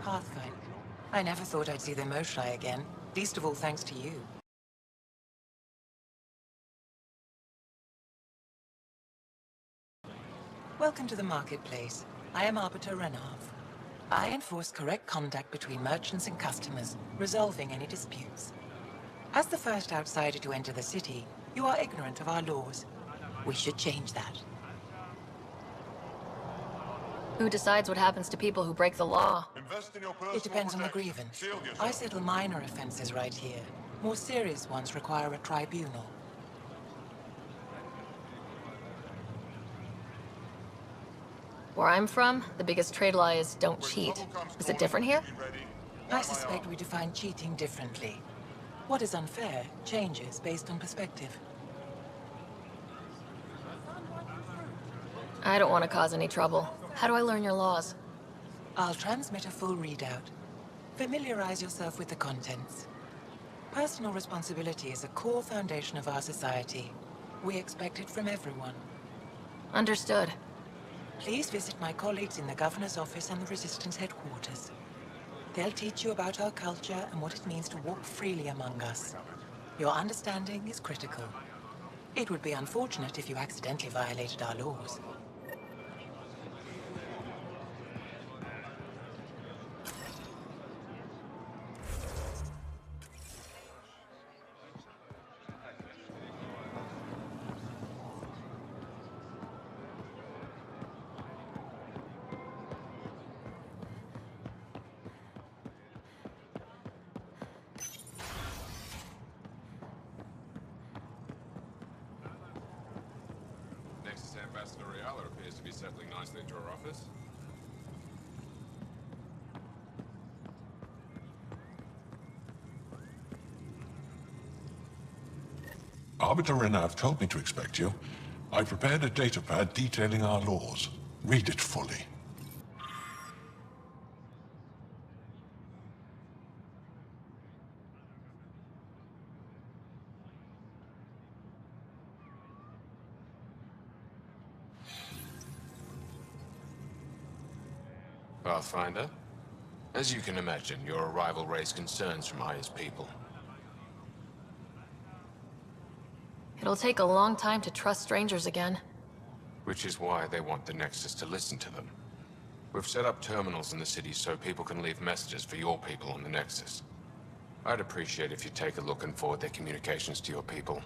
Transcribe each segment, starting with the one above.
Pathfinder. I never thought I'd see them Moshlai again, least of all thanks to you. Welcome to the marketplace. I am Arbiter Renav. I enforce correct conduct between merchants and customers, resolving any disputes. As the first outsider to enter the city, you are ignorant of our laws. We should change that. Who decides what happens to people who break the law? It depends on the grievance. I settle minor offenses right here. More serious ones require a tribunal. Where I'm from, the biggest trade law is don't cheat. Is it different here? I suspect we define cheating differently. What is unfair changes based on perspective. I don't want to cause any trouble. How do I learn your laws? I'll transmit a full readout. Familiarize yourself with the contents. Personal responsibility is a core foundation of our society. We expect it from everyone. Understood. Please visit my colleagues in the Governor's office and the Resistance headquarters. They'll teach you about our culture and what it means to walk freely among us. Your understanding is critical. It would be unfortunate if you accidentally violated our laws. Ambassador Riala appears to be settling nicely into her office. Arbiter Renav told me to expect you. I prepared a datapad detailing our laws. Read it fully. Pathfinder, as you can imagine, your arrival raised concerns from Aya's people. It'll take a long time to trust strangers again. Which is why they want the Nexus to listen to them. We've set up terminals in the city so people can leave messages for your people on the Nexus. I'd appreciate if you take a look and forward their communications to your people.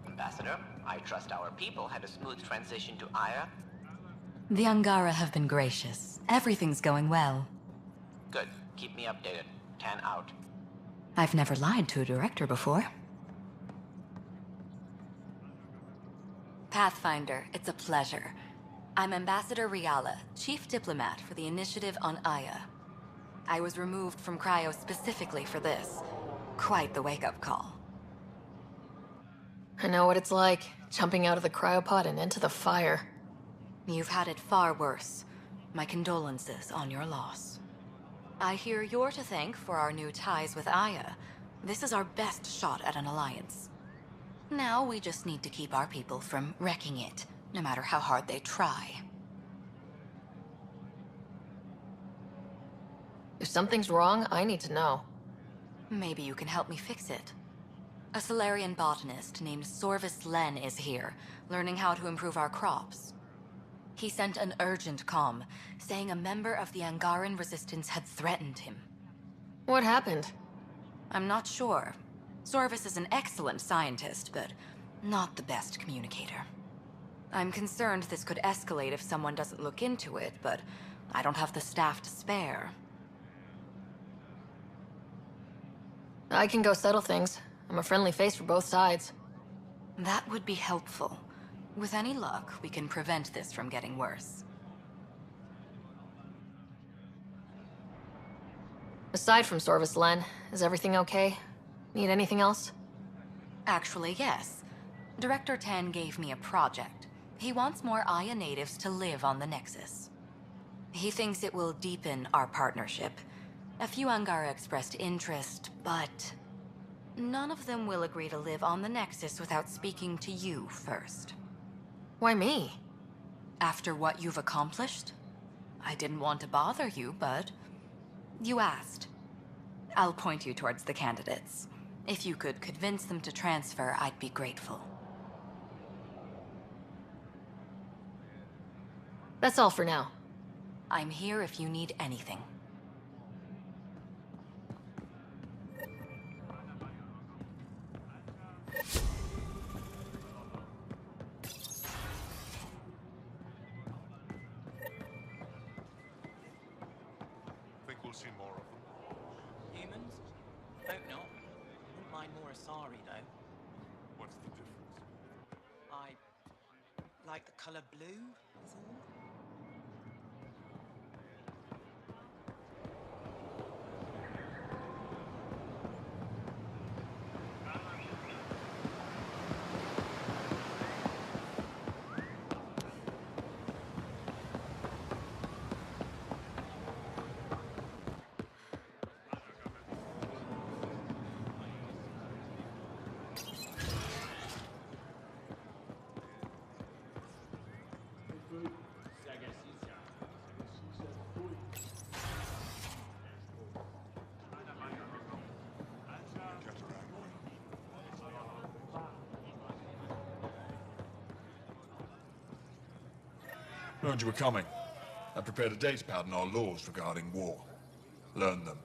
Ambassador, I trust our people had a smooth transition to Aya. The Angara have been gracious. Everything's going well. Good. Keep me updated. 10 out. I've never lied to a director before. Pathfinder, it's a pleasure. I'm Ambassador Riala, Chief Diplomat for the Initiative on Aya. I was removed from Cryo specifically for this. Quite the wake-up call. I know what it's like, jumping out of the cryopod and into the fire. You've had it far worse. My condolences on your loss. I hear you're to thank for our new ties with Aya. This is our best shot at an alliance. Now we just need to keep our people from wrecking it, no matter how hard they try. If something's wrong, I need to know. Maybe you can help me fix it. A Solarian botanist named Sorvis Len is here, learning how to improve our crops. He sent an urgent comm, saying a member of the Angaran resistance had threatened him. What happened? I'm not sure. Sorvis is an excellent scientist, but not the best communicator. I'm concerned this could escalate if someone doesn't look into it, but I don't have the staff to spare. I can go settle things. I'm a friendly face for both sides. That would be helpful. With any luck, we can prevent this from getting worse. Aside from Sorvis Len, is everything okay? Need anything else? Actually, yes. Director Tan gave me a project. He wants more Aya natives to live on the Nexus. He thinks it will deepen our partnership. A few Angara expressed interest, but None of them will agree to live on the Nexus without speaking to you first. Why me? After what you've accomplished? I didn't want to bother you, but you asked. I'll point you towards the candidates. If you could convince them to transfer, I'd be grateful. That's all for now. I'm here if you need anything. Think we'll see more of them? Humans? Hope not. Wouldn't mind more Asari, though. What's the difference? I like the color blue, is all. Heard you were coming. I prepared a datapad on our laws regarding war. Learn them.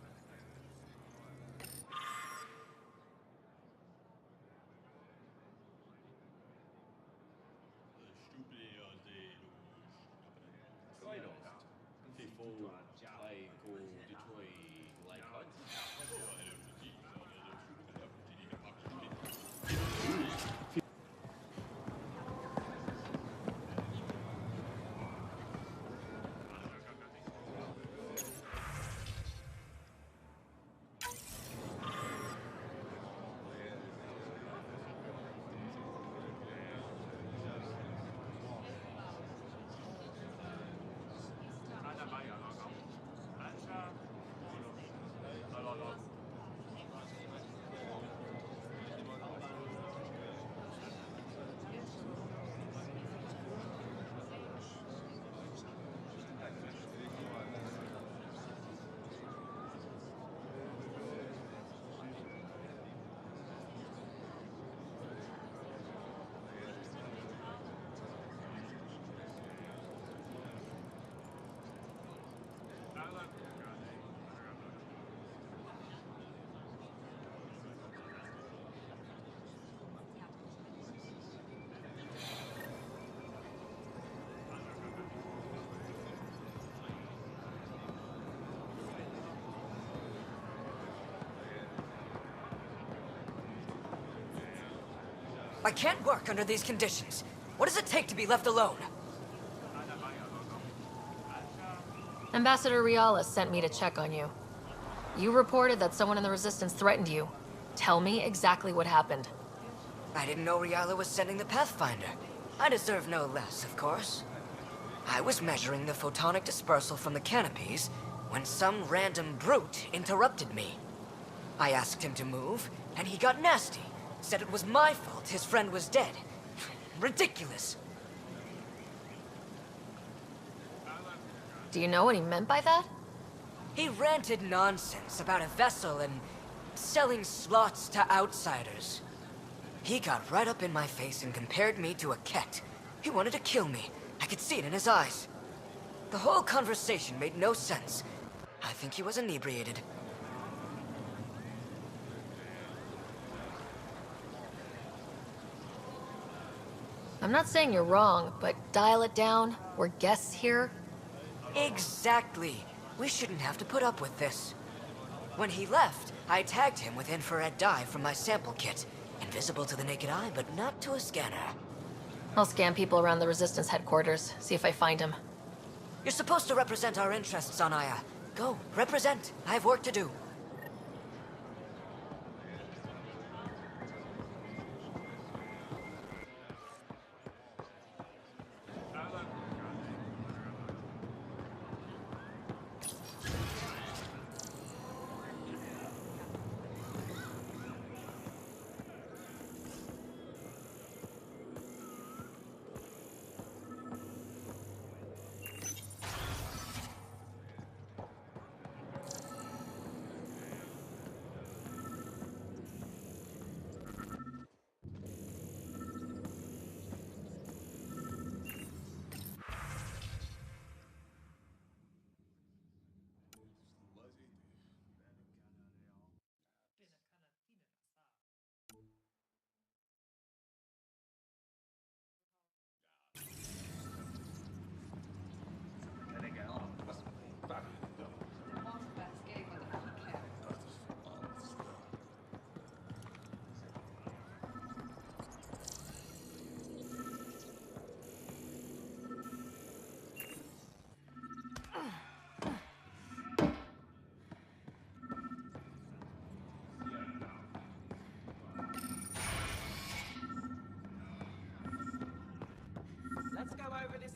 I can't work under these conditions. What does it take to be left alone? Ambassador Riala sent me to check on you. You reported that someone in the Resistance threatened you. Tell me exactly what happened. I didn't know Riala was sending the Pathfinder. I deserve no less, of course. I was measuring the photonic dispersal from the canopies when some random brute interrupted me. I asked him to move, and he got nasty. Said it was my fault his friend was dead. Ridiculous. Do you know what he meant by that? He ranted nonsense about a vessel and selling slots to outsiders. He got right up in my face and compared me to a cat. He wanted to kill me. I could see it in his eyes. The whole conversation made no sense. I think he was inebriated. I'm not saying you're wrong, but dial it down. We're guests here. Exactly. We shouldn't have to put up with this. When he left, I tagged him with infrared dye from my sample kit. Invisible to the naked eye, but not to a scanner. I'll scan people around the Resistance headquarters, see if I find him. You're supposed to represent our interests on Aya. Go, represent. I have work to do.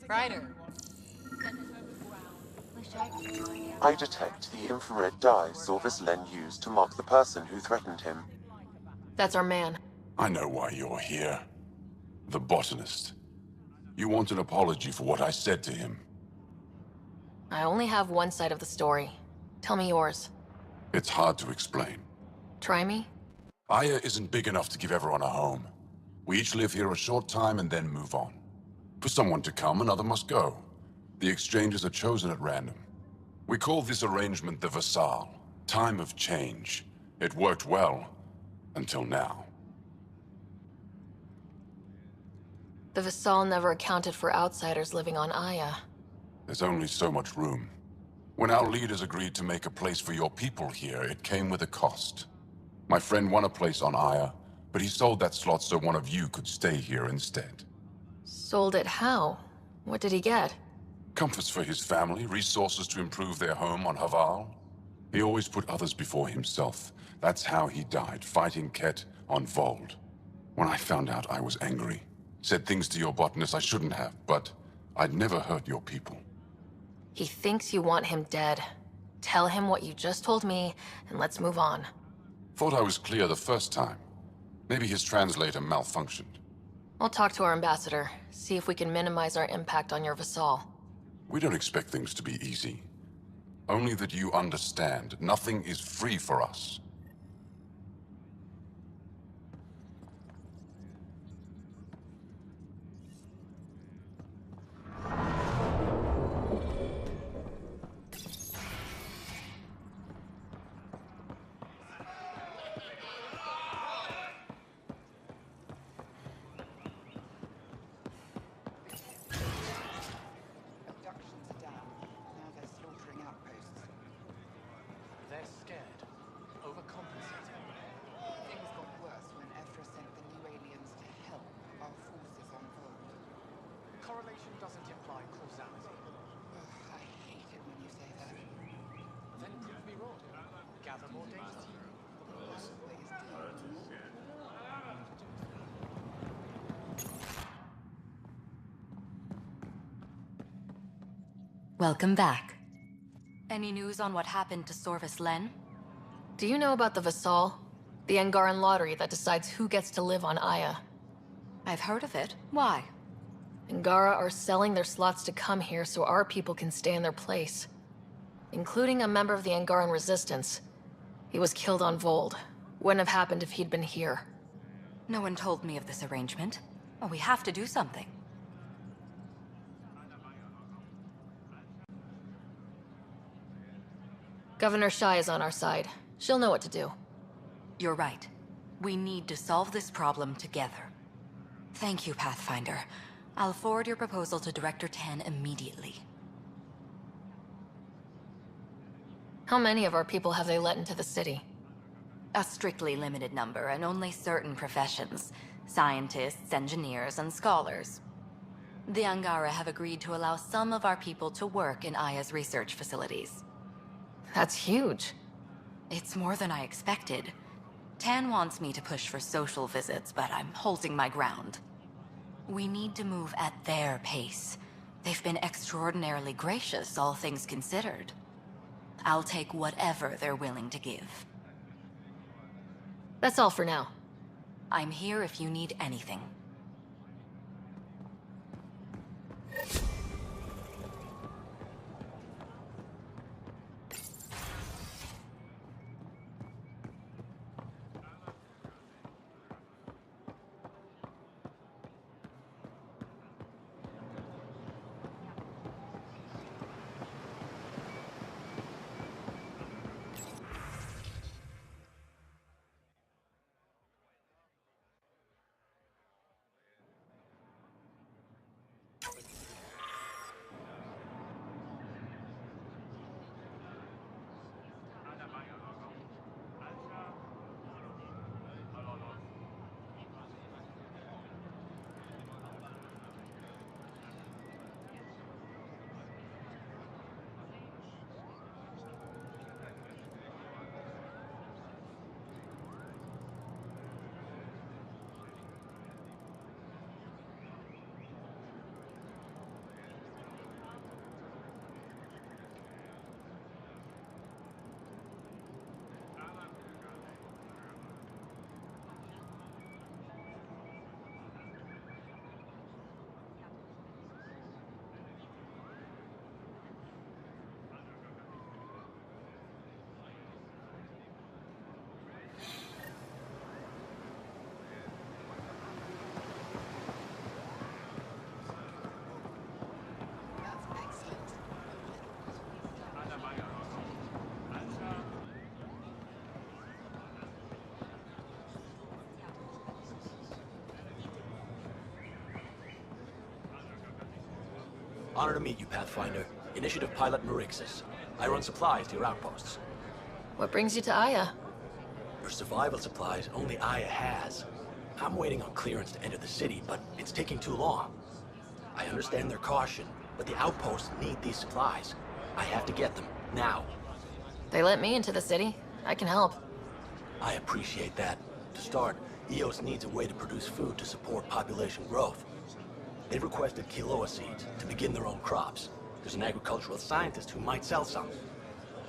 Ryder. I detect the infrared dye Sorvis Len used to mark the person who threatened him. That's our man. I know why you're here. The botanist. You want an apology for what I said to him. I only have one side of the story. Tell me yours. It's hard to explain. Try me? Aya isn't big enough to give everyone a home. We each live here a short time and then move on. For someone to come, another must go. The exchanges are chosen at random. We call this arrangement the Vassal. Time of change. It worked well, until now. The Vassal never accounted for outsiders living on Aya. There's only so much room. When our leaders agreed to make a place for your people here, it came with a cost. My friend won a place on Aya, but he sold that slot so one of you could stay here instead. Sold it how? What did he get? Comforts for his family, resources to improve their home on Haval. He always put others before himself. That's how he died, fighting Ket on Vold. When I found out, I was angry. Said things to your botanist I shouldn't have, but I'd never hurt your people. He thinks you want him dead. Tell him what you just told me, and let's move on. Thought I was clear the first time. Maybe his translator malfunctioned. I'll talk to our ambassador, see if we can minimize our impact on your Vassal. We don't expect things to be easy. Only that you understand, nothing is free for us. Welcome back. Any news on what happened to Sorvis Len? Do you know about the Vassal? The Angaran lottery that decides who gets to live on Aya. I've heard of it. Why? Angara are selling their slots to come here so our people can stay in their place. Including a member of the Angaran resistance. He was killed on Vold. Wouldn't have happened if he'd been here. No one told me of this arrangement. Well, we have to do something. Governor Shai is on our side. She'll know what to do. You're right. We need to solve this problem together. Thank you, Pathfinder. I'll forward your proposal to Director 10 immediately. How many of our people have they let into the city? A strictly limited number, and only certain professions. Scientists, engineers, and scholars. The Angara have agreed to allow some of our people to work in Aya's research facilities. That's huge. It's more than I expected. Tan wants me to push for social visits, but I'm holding my ground. We need to move at their pace. They've been extraordinarily gracious, all things considered. I'll take whatever they're willing to give. That's all for now. I'm here if you need anything. Honor to meet you, Pathfinder. Initiative Pilot Marixus. I run supplies to your outposts. What brings you to Aya? Your survival supplies only Aya has. I'm waiting on clearance to enter the city, but it's taking too long. I understand their caution, but the outposts need these supplies. I have to get them, now. They let me into the city. I can help. I appreciate that. To start, EOS needs a way to produce food to support population growth. They've requested Kiloa seeds to begin their own crops. There's an agricultural scientist who might sell some.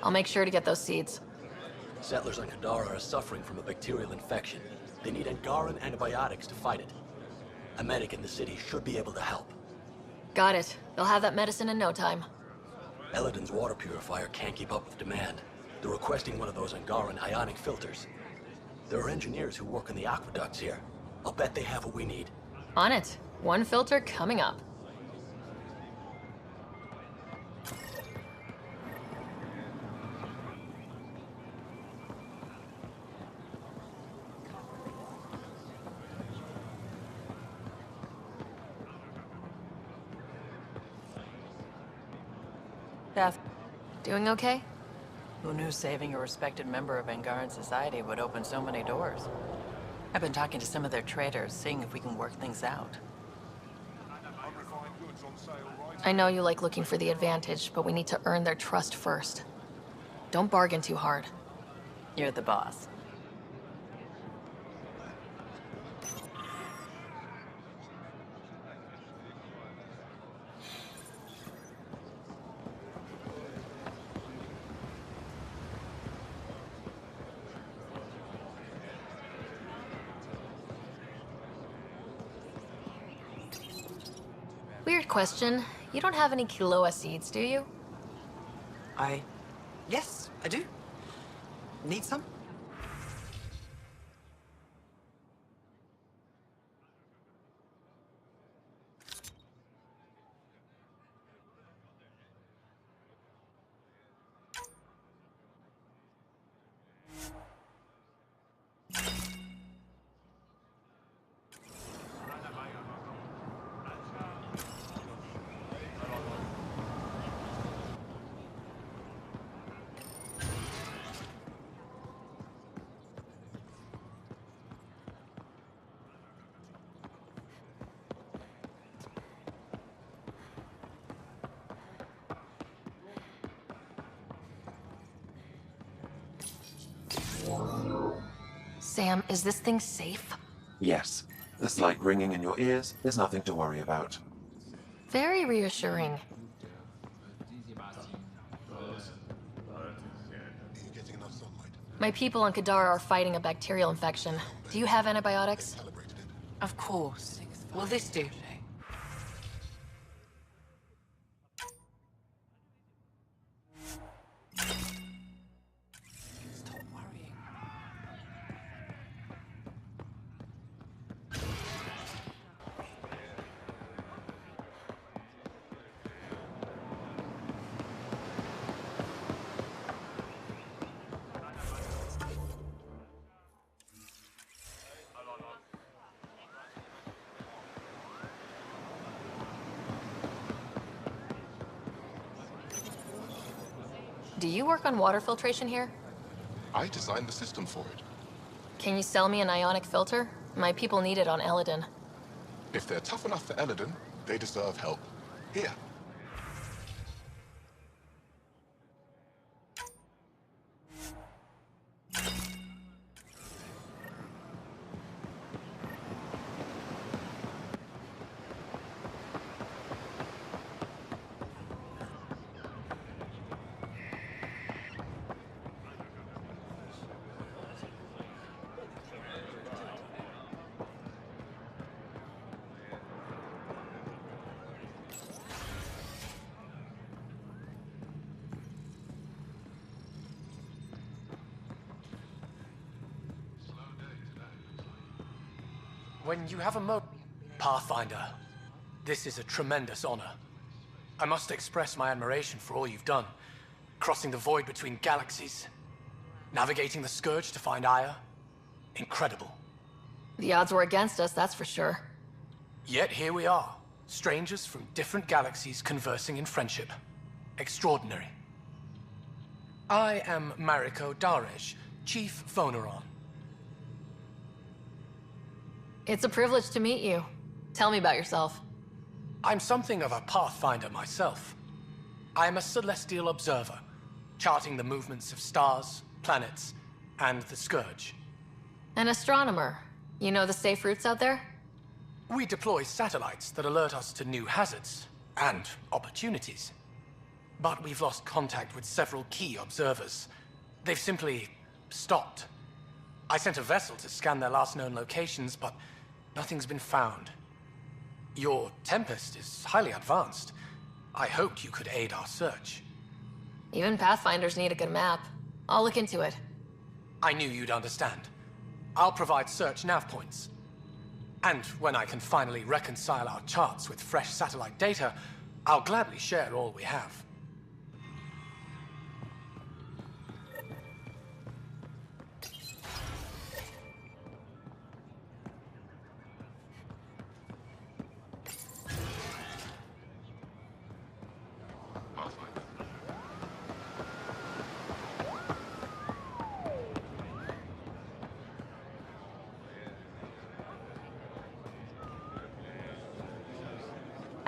I'll make sure to get those seeds. Settlers on Kadara are suffering from a bacterial infection. They need Angaran antibiotics to fight it. A medic in the city should be able to help. Got it. They'll have that medicine in no time. Eladin's water purifier can't keep up with demand. They're requesting one of those Angaran ionic filters. There are engineers who work in the aqueducts here. I'll bet they have what we need. On it. One filter coming up. Beth, Doing okay? who knew saving a respected member of Angaran society would open so many doors? I've been talking to some of their traders, seeing if we can work things out. I know you like looking for the advantage, but we need to earn their trust first. Don't bargain too hard. You're the boss. Weird question. You don't have any Kiloa seeds, do you? Yes, I do. Need some? Sam, is this thing safe? Yes. The slight ringing in your ears is nothing to worry about. Very reassuring. My people on Kadara are fighting a bacterial infection. Do you have antibiotics? Of course. Will this do? Stop worrying. Do you work on water filtration here? I designed the system for it. Can you sell me an ionic filter? My people need it on Eladin. If they're tough enough for Eladin, they deserve help. Here. When you have a Pathfinder, this is a tremendous honor. I must express my admiration for all you've done. Crossing the void between galaxies. Navigating the Scourge to find Aya. Incredible. The odds were against us, that's for sure. Yet here we are, Strangers from different galaxies conversing in friendship. Extraordinary. I am Mariko Darej, Chief Phoneron. It's a privilege to meet you. Tell me about yourself. I'm something of a pathfinder myself. I'm a celestial observer, charting the movements of stars, planets, and the Scourge. An astronomer. You know the safe routes out there? We deploy satellites that alert us to new hazards and opportunities. But we've lost contact with several key observers. They've simply stopped. I sent a vessel to scan their last known locations, but nothing's been found. Your Tempest is highly advanced. I hoped you could aid our search. Even Pathfinders need a good map. I'll look into it. I knew you'd understand. I'll provide search nav points. And when I can finally reconcile our charts with fresh satellite data, I'll gladly share all we have.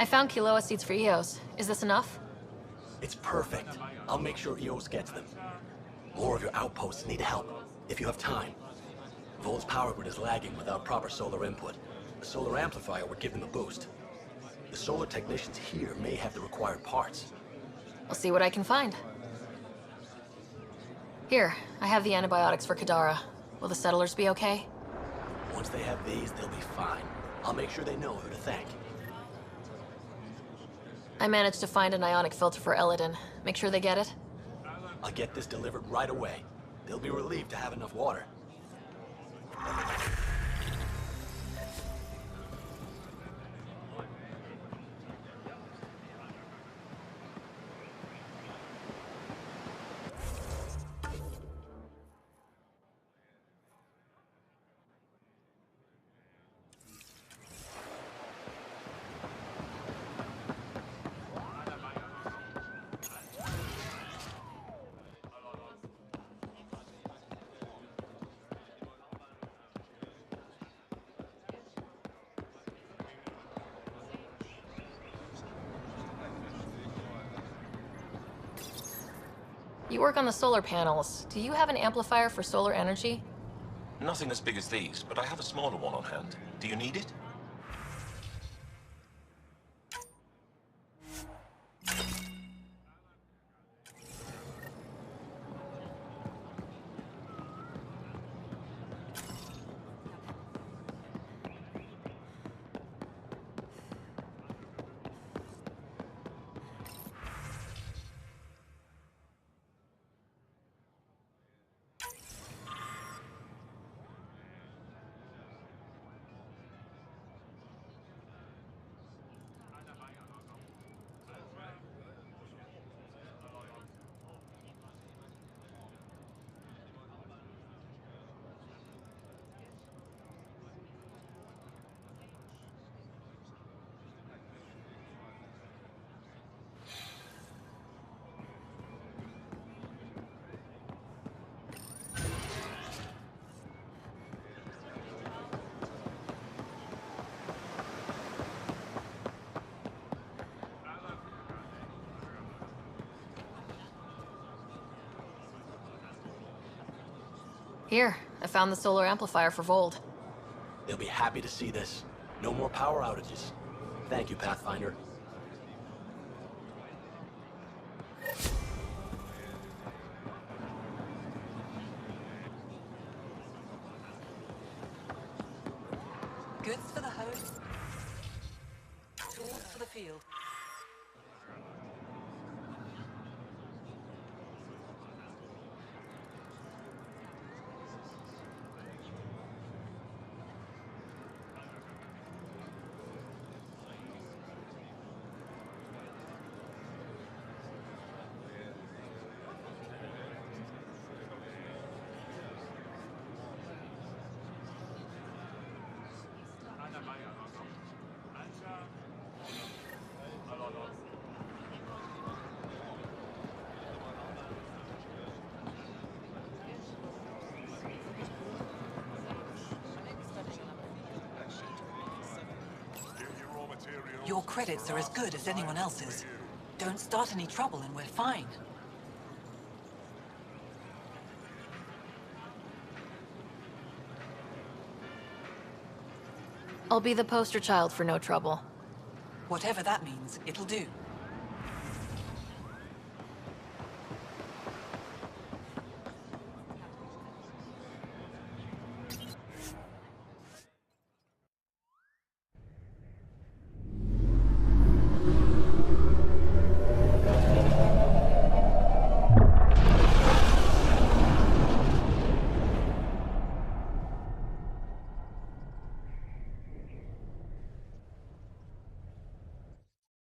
I found Kiloa seeds for EOS. Is this enough? It's perfect. I'll make sure EOS gets them. More of your outposts need help, if you have time. Vol's power grid is lagging without proper solar input. A solar amplifier would give them a boost. The solar technicians here may have the required parts. I'll see what I can find. Here, I have the antibiotics for Kadara. Will the settlers be okay? Once they have these, they'll be fine. I'll make sure they know who to thank. I managed to find an ionic filter for Elodin. Make sure they get it. I'll get this delivered right away. They'll be relieved to have enough water. You work on the solar panels. Do you have an amplifier for solar energy? Nothing as big as these, but I have a smaller one on hand. Do you need it? Here, I found the solar amplifier for Vold. They'll be happy to see this. No more power outages. Thank you, Pathfinder. Goods for the house. Tools for the field. Your credits are as good as anyone else's. Don't start any trouble and we're fine. I'll be the poster child for no trouble. Whatever that means, it'll do.